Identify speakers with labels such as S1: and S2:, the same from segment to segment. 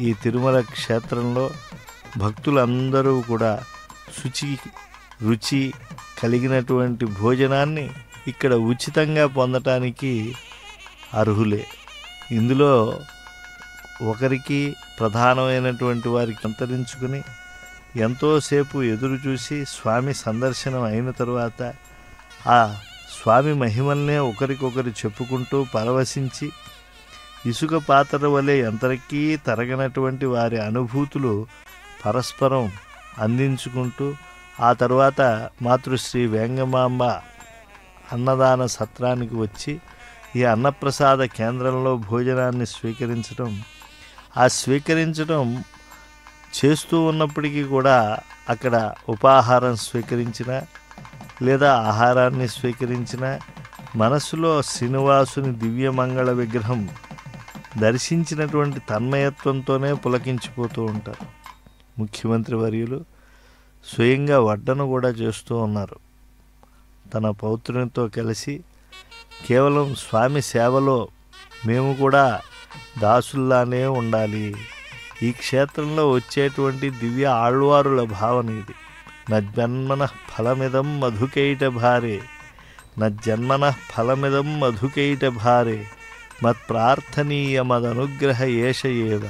S1: ఈ తిరుమల క్షేత్రంలో భక్తులందరూ కూడా రుచి కలిగినటువంటి భోజనాన్ని ఇక్కడ ఉచితంగా పొందటానికి అర్హులే. ఇందులో ఒకరికి ప్రధానమైనటువంటి వారికి అంతరించుకుని ఎంతోసేపు ఎదురు చూసి స్వామి సందర్శనం అయిన తరువాత ఆ స్వామి మహిమల్నే ఒకరికొకరు చెప్పుకుంటూ పరవశించి ఇసుక పాత్ర వలె ఎంతకీ తరగనటువంటి వారి అనుభూతులు పరస్పరం అందించుకుంటూ ఆ తర్వాత మాతృశ్రీ వేంగమాంబ అన్నదాన సత్రానికి వచ్చి ఈ అన్నప్రసాద కేంద్రంలో భోజనాన్ని స్వీకరించడం చేస్తూ ఉన్నప్పటికీ కూడా అక్కడ ఉపాహారం స్వీకరించిన లేదా ఆహారాన్ని స్వీకరించిన మనసులో శ్రీనివాసుని దివ్యమంగళ విగ్రహం దర్శించినటువంటి తన్మయత్వంతోనే పులకించిపోతూ ఉంటారు. ముఖ్యమంత్రి వర్యులు స్వయంగా వడ్డన కూడా చేస్తూ ఉన్నారు. తన పౌత్రునితో కలిసి కేవలం స్వామి సేవలో మేము కూడా దాసుల్లానే ఉండాలి. ఈ క్షేత్రంలో వచ్చేటువంటి దివ్య ఆళ్వారుల భావన ఇది. నజ్జన్మన ఫలమిదం మధుకైట భారే, నజ్జన్మన ఫలమిదం మధుకైట భారే, మత్ప్రార్థనీయమదనుగ్రహ ఏష ఏవ,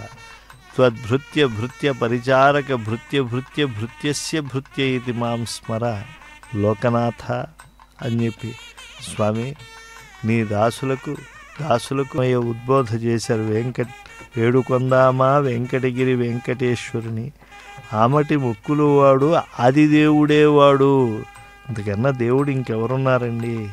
S1: త్వద్భృత్య భృత్య పరిచారక భృత్య భృత్య భృత్యస్య భృత్య ఇది మాం స్మర లోకనాథ అని చెప్పి స్వామి నీ దాసులకు ఉద్బోధ చేశారు. వేడుకొందామా వెంకటగిరి వెంకటేశ్వరుని, ఆమటి ముక్కులు వాడు ఆదిదేవుడే వాడు, ఇంతకన్నా దేవుడు ఇంకెవరున్నారండి?